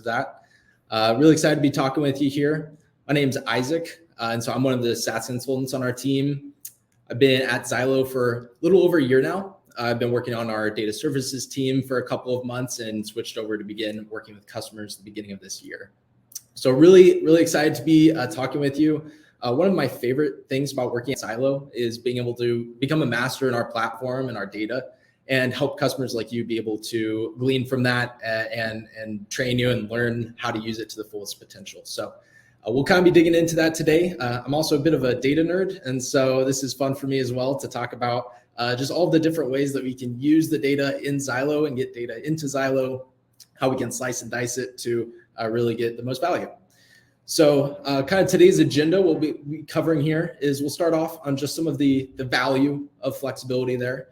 that. Really excited to be talking with you here. My name's Isaac, and so I'm one of the SaaS consultants on our team. I've been at Zylo for a little over a year now. I've been working on our data services team for a couple of months and switched over to begin working with customers at the beginning of this year. So really excited to be talking with you. One of my favorite things about working at Zylo is being able to become a master in our platform and our data and help customers like you be able to glean from that and train you and learn how to use it to the fullest potential. So we'll kind of be digging into that today. I'm also a bit of a data nerd, and so this is fun for me as well to talk about just all the different ways that we can use the data in Zylo and get data into Zylo, how we can slice and dice it to really get the most value. So kind of today's agenda we'll be covering here is we'll start off on just some of the value of flexibility there,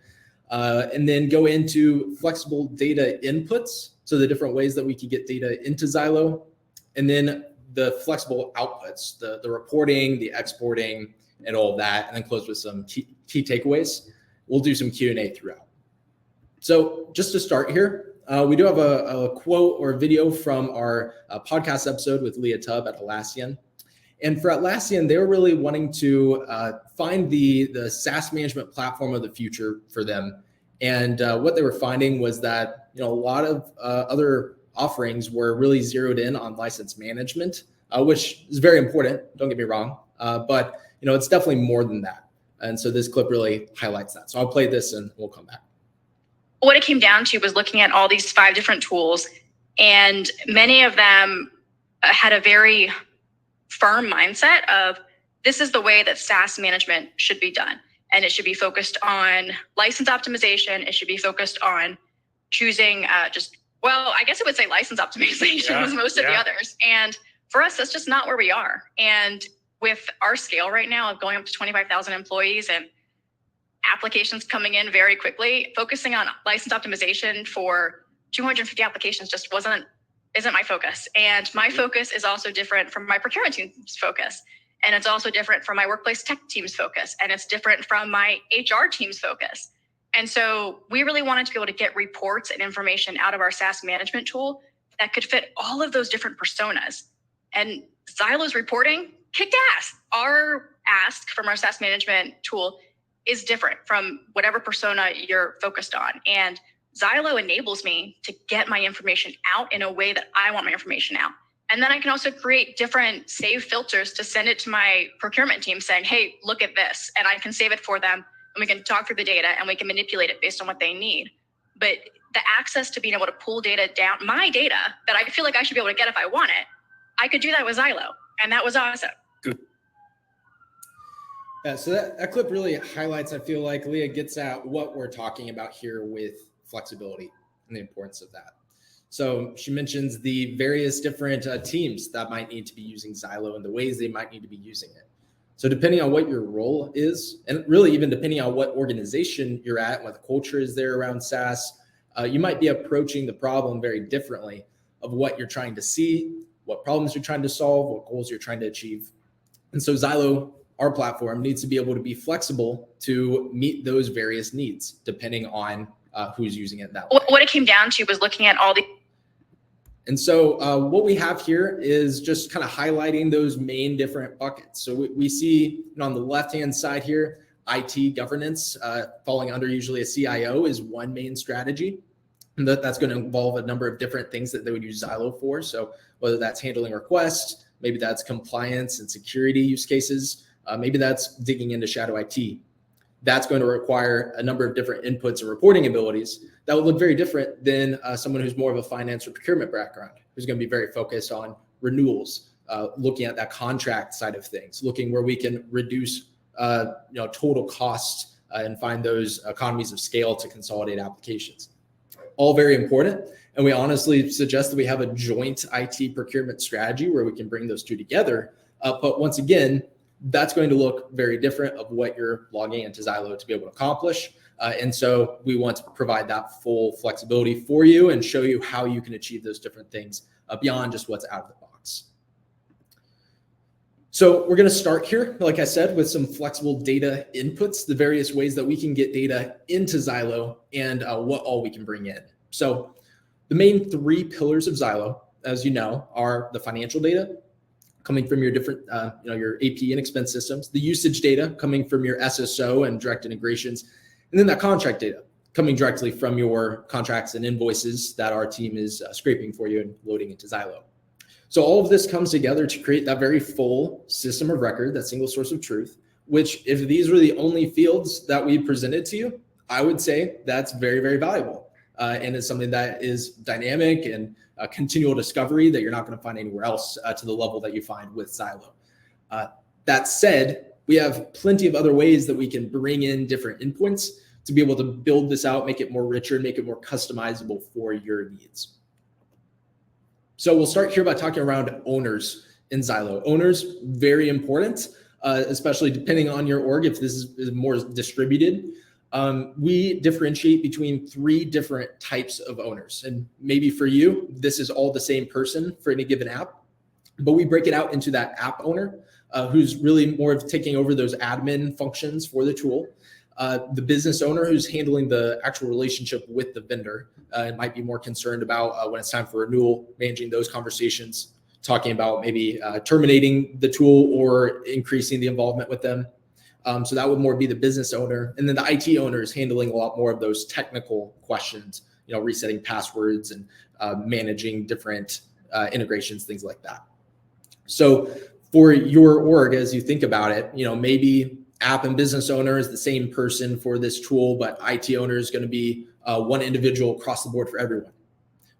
and then go into flexible data inputs, so the different ways that we can get data into Zylo, and then the flexible outputs, the reporting, the exporting, and all of that, and then close with some key takeaways. We'll do some Q&A throughout. So just to start here, we do have a quote or a video from our podcast episode with Leah Tubb at Atlassian. And for Atlassian, they were really wanting to find the SaaS management platform of the future for them. And what they were finding was that a lot of other offerings were really zeroed in on license management, which is very important, don't get me wrong, but it's definitely more than that. And so this clip really highlights that. So I'll play this and we'll come back. What it came down to was looking at all these 5 different tools, and many of them had a very firm mindset of this is the way that SaaS management should be done. And it should be focused on license optimization. It should be focused on choosing I guess it would say license optimization was most of the others. And for us, that's just not where we are. And with our scale right now of going up to 25,000 employees and applications coming in very quickly, focusing on license optimization for 250 applications just isn't my focus. And my focus is also different from my procurement team's focus. And it's also different from my workplace tech team's focus. And it's different from my HR team's focus. And so we really wanted to be able to get reports and information out of our SaaS management tool that could fit all of those different personas. And Zylo's reporting kicked ass. Our ask from our SaaS management tool is different from whatever persona you're focused on. And Zylo enables me to get my information out in a way that I want my information out. And then I can also create different save filters to send it to my procurement team saying, hey, look at this. And I can save it for them. And we can talk through the data and we can manipulate it based on what they need. But the access to being able to pull data down, my data that I feel like I should be able to get if I want it, I could do that with Zylo. And that was awesome. Good. Yeah, so that clip really highlights, I feel like Leah gets at what we're talking about here with flexibility and the importance of that. So she mentions the various different teams that might need to be using Zylo and the ways they might need to be using it. So depending on what your role is, and really even depending on what organization you're at, what the culture is there around SaaS, you might be approaching the problem very differently of what you're trying to see, what problems you're trying to solve, what goals you're trying to achieve. And so Zylo, our platform, needs to be able to be flexible to meet those various needs, depending on who's using it that way. What it came down to was looking at all the... And so what we have here is just kind of highlighting those main different buckets. So we see on the left-hand side here, IT governance falling under usually a CIO is one main strategy. And that's going to involve a number of different things that they would use Zylo for. So whether that's handling requests, maybe that's compliance and security use cases, maybe that's digging into shadow IT. That's going to require a number of different inputs and reporting abilities that would look very different than someone who's more of a finance or procurement background, who's going to be very focused on renewals, looking at that contract side of things, looking where we can reduce total cost and find those economies of scale to consolidate applications. All very important. And we honestly suggest that we have a joint IT procurement strategy where we can bring those two together. But once again, that's going to look very different of what you're logging into Zylo to be able to accomplish. And so we want to provide that full flexibility for you and show you how you can achieve those different things beyond just what's out of the box. So we're going to start here, like I said, with some flexible data inputs, the various ways that we can get data into Zylo and what all we can bring in. So the main 3 pillars of Zylo as you know, are the financial data coming from your different, your AP and expense systems, the usage data coming from your SSO and direct integrations, and then that contract data coming directly from your contracts and invoices that our team is scraping for you and loading into Zylo. So all of this comes together to create that very full system of record, that single source of truth, which if these were the only fields that we presented to you, I would say that's very, very valuable. And it's something that is dynamic and continual discovery that you're not going to find anywhere else to the level that you find with Zylo. That said, we have plenty of other ways that we can bring in different endpoints to be able to build this out, make it more richer, make it more customizable for your needs. So we'll start here by talking around owners in Zylo. Owners, very important, especially depending on your org, if this is more distributed. We differentiate between 3 different types of owners. And maybe for you, this is all the same person for any given app, but we break it out into that app owner, who's really more of taking over those admin functions for the tool. The business owner who's handling the actual relationship with the vendor and might be more concerned about when it's time for renewal, managing those conversations, talking about maybe terminating the tool or increasing the involvement with them. So that would more be the business owner. And then the IT owner is handling a lot more of those technical questions, resetting passwords and managing different integrations, things like that. So for your org, as you think about it, maybe app and business owner is the same person for this tool, but IT owner is going to be one individual across the board for everyone.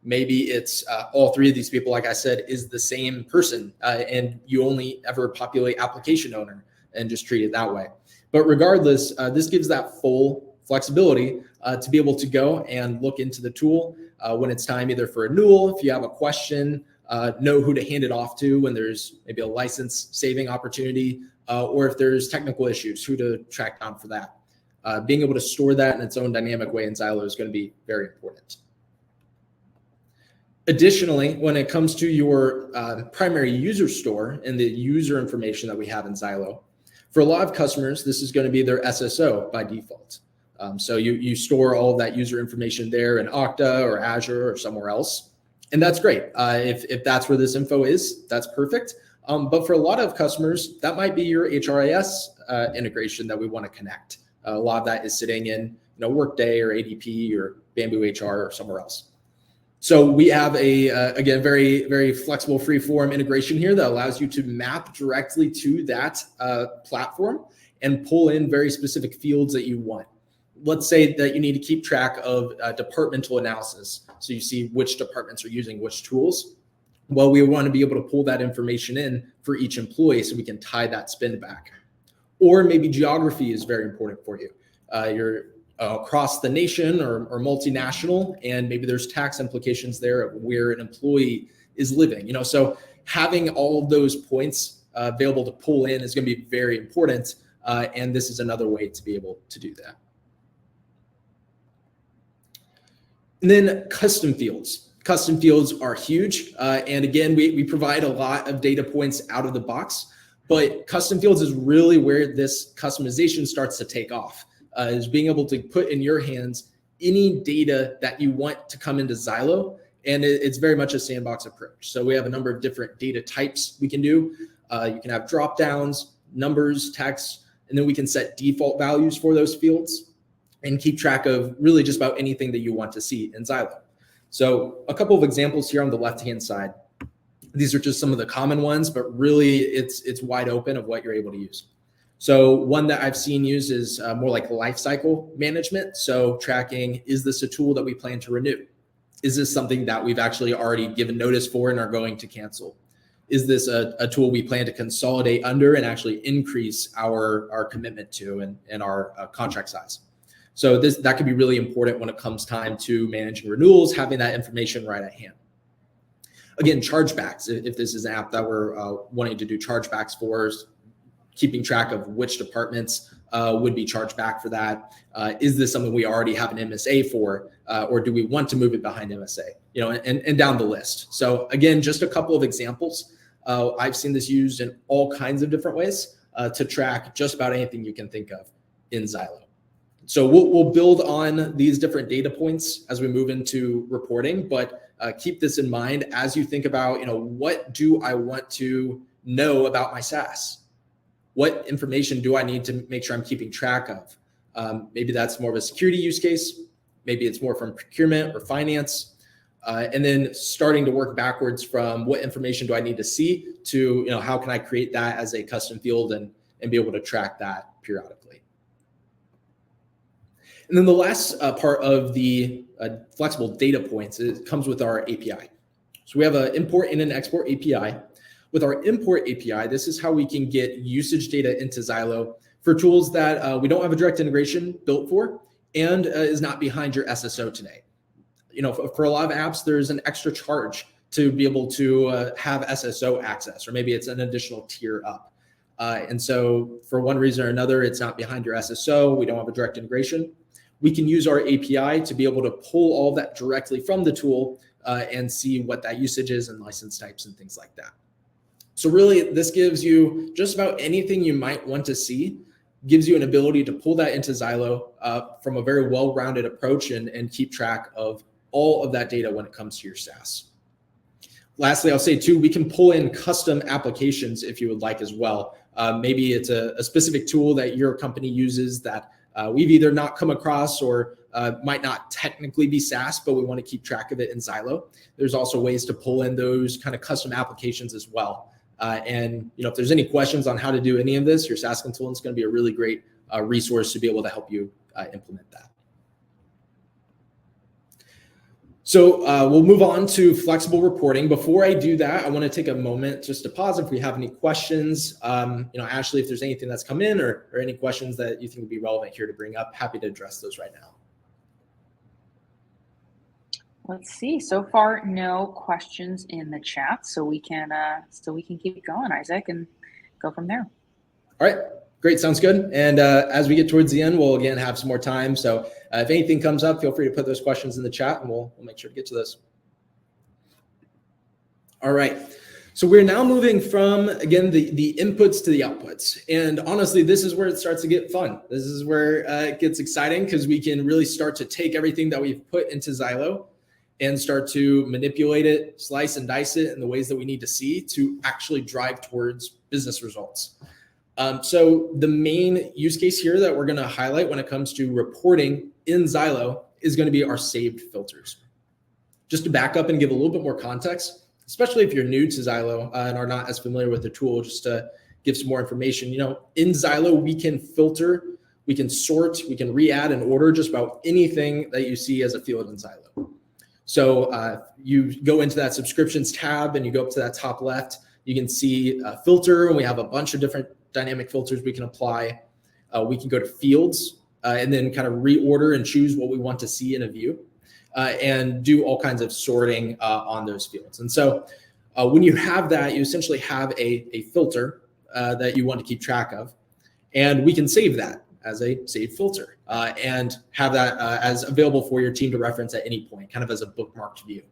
Maybe it's all 3 of these people, like I said, is the same person, and you only ever populate application owner and just treat it that way. But regardless, this gives that full flexibility to be able to go and look into the tool when it's time either for renewal, if you have a question, know who to hand it off to when there's maybe a license saving opportunity, or if there's technical issues, who to track down for that. Being able to store that in its own dynamic way in Zylo is going to be very important. Additionally, when it comes to your primary user store and the user information that we have in Zylo, for a lot of customers, this is going to be their SSO by default. So you store all of that user information there in Okta or Azure or somewhere else. And that's great. If that's where this info is, that's perfect. But for a lot of customers, that might be your HRIS integration that we want to connect. A lot of that is sitting in Workday or ADP or Bamboo HR or somewhere else. So we have again, very, very flexible free-form integration here that allows you to map directly to that platform and pull in very specific fields that you want. Let's say that you need to keep track of departmental analysis. So you see which departments are using which tools. Well, we want to be able to pull that information in for each employee so we can tie that spend back. Or maybe geography is very important for you. You're across the nation or multinational, and maybe there's tax implications there of where an employee is living. So having all of those points available to pull in is going to be very important. And this is another way to be able to do that. And then custom fields. Custom fields are huge. And again, we provide a lot of data points out of the box, but custom fields is really where this customization starts to take off, is being able to put in your hands any data that you want to come into Zylo. And it's very much a sandbox approach. So we have a number of different data types we can do. You can have drop downs, numbers, text, and then we can set default values for those fields and keep track of really just about anything that you want to see in Zylo. So a couple of examples here on the left-hand side. These are just some of the common ones, but really it's wide open of what you're able to use. So one that I've seen used is more like lifecycle management. So tracking, is this a tool that we plan to renew? Is this something that we've actually already given notice for and are going to cancel? Is this a tool we plan to consolidate under and actually increase our commitment to and our contract size? So that could be really important when it comes time to managing renewals, having that information right at hand. Again, chargebacks, if this is an app that we're wanting to do chargebacks for, keeping track of which departments would be charged back for that. Is this something we already have an MSA for, or do we want to move it behind MSA? And down the list. So again, just a couple of examples. I've seen this used in all kinds of different ways to track just about anything you can think of in Zylo. So we'll build on these different data points as we move into reporting, but keep this in mind as you think about, what do I want to know about my SaaS? What information do I need to make sure I'm keeping track of? Maybe that's more of a security use case. Maybe it's more from procurement or finance. And then starting to work backwards from what information do I need to see to, how can I create that as a custom field and be able to track that periodically. And then the last part of the flexible data points, it comes with our API. So we have an import in and export API. With our import API, this is how we can get usage data into Zylo for tools that we don't have a direct integration built for and is not behind your SSO today. For a lot of apps, there's an extra charge to be able to have SSO access, or maybe it's an additional tier up. And so for one reason or another, it's not behind your SSO. We don't have a direct integration. We can use our API to be able to pull all that directly from the tool and see what that usage is and license types and things like that. So really, this gives you just about anything you might want to see, gives you an ability to pull that into Zylo from a very well-rounded approach and keep track of all of that data when it comes to your SaaS. Lastly, I'll say too, we can pull in custom applications if you would like as well. Maybe it's a specific tool that your company uses that we've either not come across or might not technically be SaaS, but we want to keep track of it in Zylo. There's also ways to pull in those kind of custom applications as well. And if there's any questions on how to do any of this, your SaaS consultant is going to be a really great resource to be able to help you implement that. So we'll move on to flexible reporting. Before I do that, I want to take a moment just to pause if we have any questions. Ashley, if there's anything that's come in or any questions that you think would be relevant here to bring up, happy to address those right now. Let's see. So far, no questions in the chat, so we can keep going, Isaac, and go from there. All right. Great, sounds good. And as we get towards the end, we'll again have some more time. So if anything comes up, feel free to put those questions in the chat and we'll make sure to get to those. All right. So we're now moving from, again, the inputs to the outputs. And honestly, this is where it starts to get fun. This is where it gets exciting because we can really start to take everything that we've put into Zylo and start to manipulate it, slice and dice it in the ways that we need to see to actually drive towards business results. So the main use case here that we're going to highlight when it comes to reporting in Zylo is going to be our saved filters. Just to back up and give a little bit more context, especially if you're new to Zylo and are not as familiar with the tool, just to give some more information. In Zylo, we can filter, we can sort, we can re-add and order just about anything that you see as a field in Zylo. So you go into that subscriptions tab and you go up to that top left, you can see a filter, and we have a bunch of different dynamic filters we can apply. We can go to fields and then kind of reorder and choose what we want to see in a view and do all kinds of sorting on those fields. And so when you have that, you essentially have a filter that you want to keep track of, and we can save that as a saved filter and have that as available for your team to reference at any point, kind of as a bookmarked view.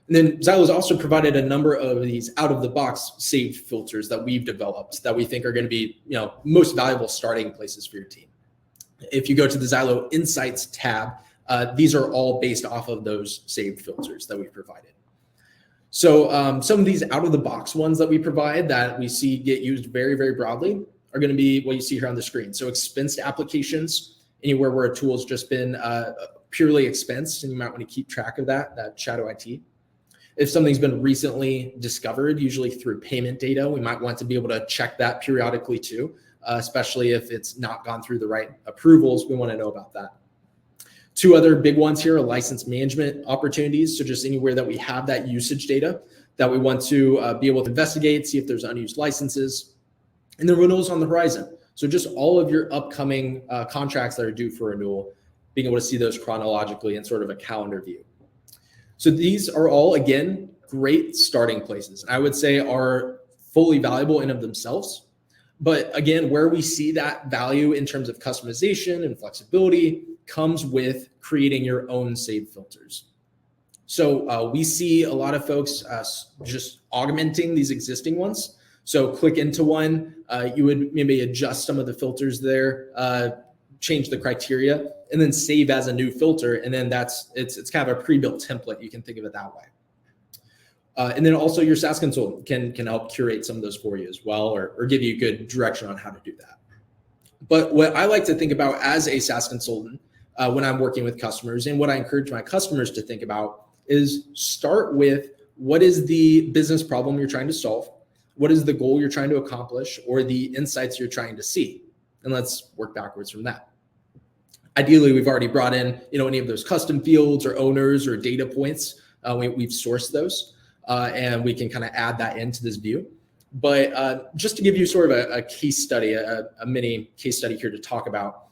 And then Zylo has also provided a number of these out-of-the-box saved filters that we've developed that we think are going to be, most valuable starting places for your team. If you go to the Zylo Insights tab, these are all based off of those saved filters that we've provided. So some of these out-of-the-box ones that we provide that we see get used very, very broadly are going to be what you see here on the screen. So expensed applications, anywhere where a tool has just been purely expensed, and you might want to keep track of that shadow IT. If something's been recently discovered, usually through payment data, we might want to be able to check that periodically too, especially if it's not gone through the right approvals. We want to know about that. Two other big ones here are license management opportunities. So just anywhere that we have that usage data that we want to be able to investigate, see if there's unused licenses, and then renewals on the horizon. So just all of your upcoming contracts that are due for renewal, being able to see those chronologically in sort of a calendar view. So these are all, again, great starting places. I would say are fully valuable in of themselves. But again, where we see that value in terms of customization and flexibility comes with creating your own saved filters. So we see a lot of folks just augmenting these existing ones. So click into one, you would maybe adjust some of the filters there, change the criteria, and then save as a new filter. And then it's kind of a pre-built template. You can think of it that way. And then also your SaaS consultant can help curate some of those for you as well, or give you good direction on how to do that. But what I like to think about as a SaaS consultant when I'm working with customers, and what I encourage my customers to think about, is start with what is the business problem you're trying to solve, what is the goal you're trying to accomplish, or the insights you're trying to see, and let's work backwards from that. Ideally, we've already brought in any of those custom fields or owners or data points. We've sourced those. And we can kind of add that into this view. But just to give you sort of a case study, a mini case study here to talk about,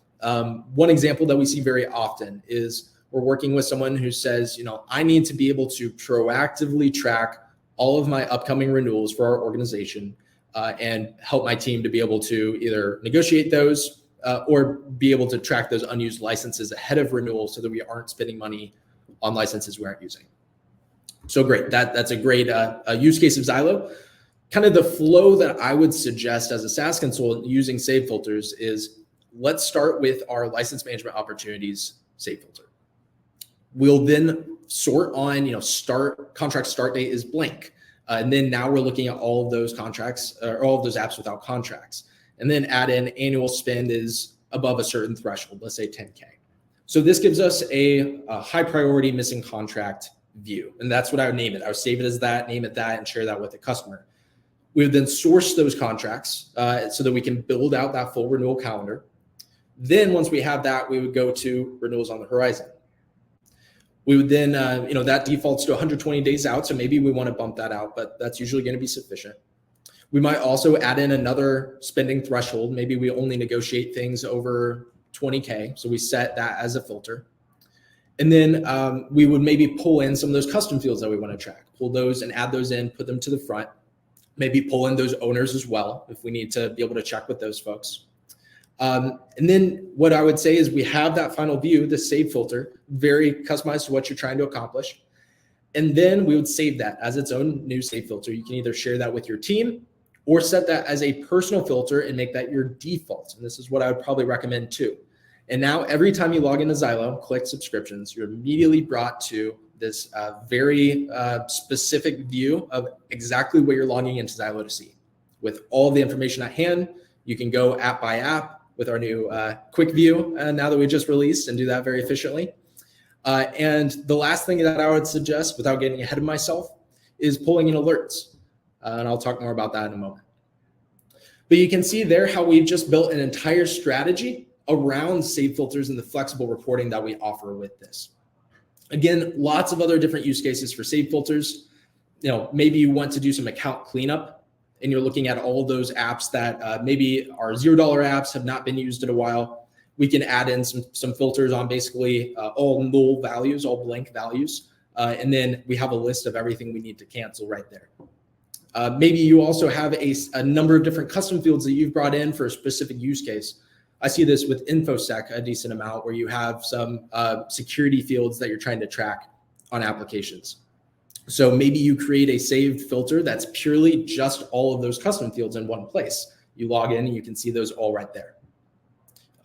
one example that we see very often is we're working with someone who says, I need to be able to proactively track all of my upcoming renewals for our organization and help my team to be able to either negotiate those or be able to track those unused licenses ahead of renewal so that we aren't spending money on licenses we aren't using. So great, that's a great use case of Zylo. Kind of the flow that I would suggest as a SaaS consultant using save filters is, let's start with our license management opportunities save filter. We'll then sort on, contract start date is blank. And then now we're looking at all of those contracts or all of those apps without contracts. And then add in annual spend is above a certain threshold, let's say 10K. So this gives us a high priority missing contract view. And that's what I would name it. I would save it as that, name it that, and share that with the customer. We would then source those contracts so that we can build out that full renewal calendar. Then once we have that, we would go to renewals on the horizon. We would then, that defaults to 120 days out. So maybe we want to bump that out, but that's usually going to be sufficient. We might also add in another spending threshold. Maybe we only negotiate things over 20K. So we set that as a filter. And then we would maybe pull in some of those custom fields that we want to track, pull those and add those in, put them to the front, maybe pull in those owners as well if we need to be able to check with those folks. And then what I would say is we have that final view, the save filter, very customized to what you're trying to accomplish. And then we would save that as its own new save filter. You can either share that with your team or set that as a personal filter and make that your default. And this is what I would probably recommend too. And now every time you log into Zylo, click subscriptions, you're immediately brought to this very specific view of exactly what you're logging into Zylo to see. With all the information at hand, you can go app by app with our new quick view now that we just released, and do that very efficiently. And the last thing that I would suggest, without getting ahead of myself, is pulling in alerts. And I'll talk more about that in a moment. But you can see there how we've just built an entire strategy around save filters and the flexible reporting that we offer with this. Again, lots of other different use cases for save filters. Maybe you want to do some account cleanup and you're looking at all those apps that maybe are $0 apps, have not been used in a while. We can add in some filters on basically all null values, all blank values. And then we have a list of everything we need to cancel right there. Maybe you also have a number of different custom fields that you've brought in for a specific use case. I see this with InfoSec a decent amount, where you have some security fields that you're trying to track on applications. So maybe you create a saved filter that's purely just all of those custom fields in one place. You log in and you can see those all right there.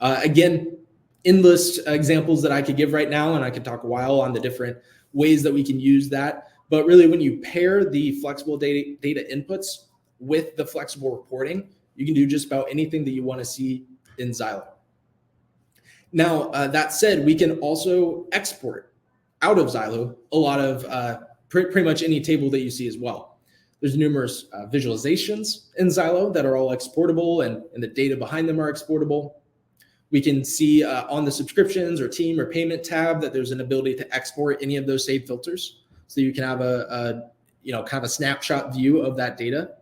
Again, endless examples that I could give right now, and I could talk a while on the different ways that we can use that. But really, when you pair the flexible data inputs with the flexible reporting, you can do just about anything that you want to see in Zylo. Now, that said, we can also export out of Zylo a lot of pretty much any table that you see as well. There's numerous visualizations in Zylo that are all exportable, and the data behind them are exportable. We can see on the subscriptions or team or payment tab that there's an ability to export any of those saved filters. So you can have a kind of a snapshot view of that data.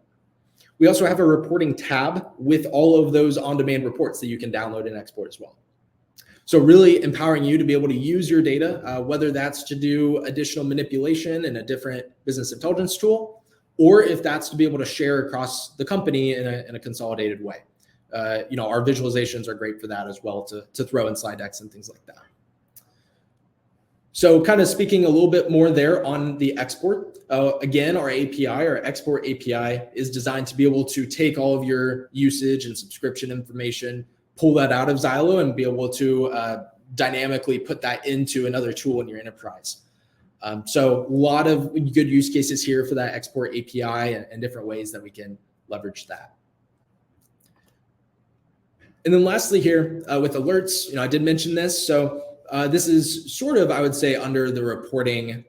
We also have a reporting tab with all of those on-demand reports that you can download and export as well. So really empowering you to be able to use your data, whether that's to do additional manipulation in a different business intelligence tool, or if that's to be able to share across the company in a consolidated way. Our visualizations are great for that as well, to throw in slide decks and things like that. So kind of speaking a little bit more there on the export, again, our API, our export API, is designed to be able to take all of your usage and subscription information, pull that out of Zylo and be able to dynamically put that into another tool in your enterprise. So a lot of good use cases here for that export API and different ways that we can leverage that. And then lastly here with alerts, I did mention this. So this is sort of, I would say, under the reporting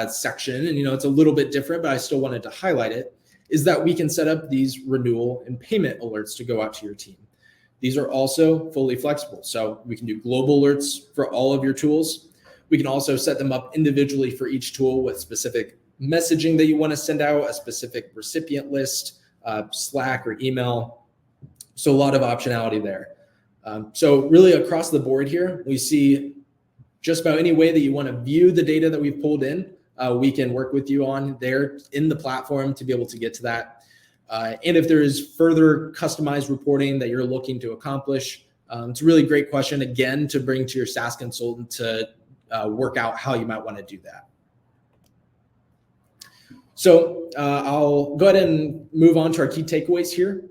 section, and it's a little bit different, but I still wanted to highlight it, is that we can set up these renewal and payment alerts to go out to your team. These are also fully flexible. So we can do global alerts for all of your tools. We can also set them up individually for each tool with specific messaging that you want to send out, a specific recipient list, Slack or email. So a lot of optionality there. So really across the board here, we see just about any way that you want to view the data that we've pulled in, we can work with you on there in the platform to be able to get to that. And if there is further customized reporting that you're looking to accomplish, it's a really great question, again, to bring to your SaaS consultant to work out how you might want to do that. So I'll go ahead and move on to our key takeaways here.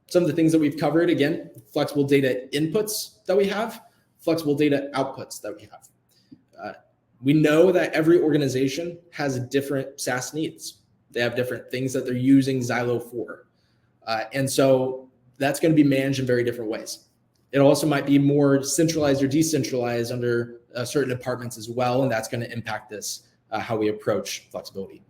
Some of the things that we've covered, again, flexible data inputs that we have, flexible data outputs that we have. We know that every organization has different SaaS needs. They have different things that they're using Zylo for. And so that's going to be managed in very different ways. It also might be more centralized or decentralized under certain departments as well. And that's going to impact this, how we approach flexibility.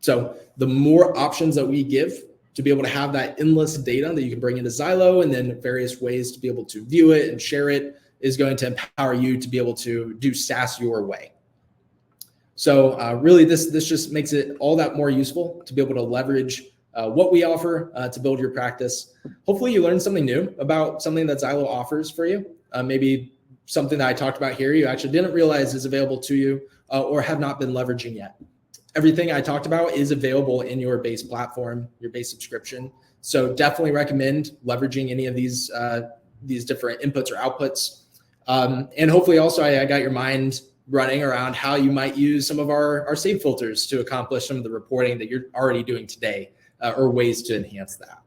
So the more options that we give to be able to have that endless data that you can bring into Zylo and then various ways to be able to view it and share it is going to empower you to be able to do SaaS your way. So really this just makes it all that more useful to be able to leverage what we offer to build your practice. Hopefully you learned something new about something that Zylo offers for you. Maybe something that I talked about here you actually didn't realize is available to you or have not been leveraging yet. Everything I talked about is available in your base platform, your base subscription. So definitely recommend leveraging any of these different inputs or outputs. And hopefully also I got your mind running around how you might use some of our save filters to accomplish some of the reporting that you're already doing today or ways to enhance that.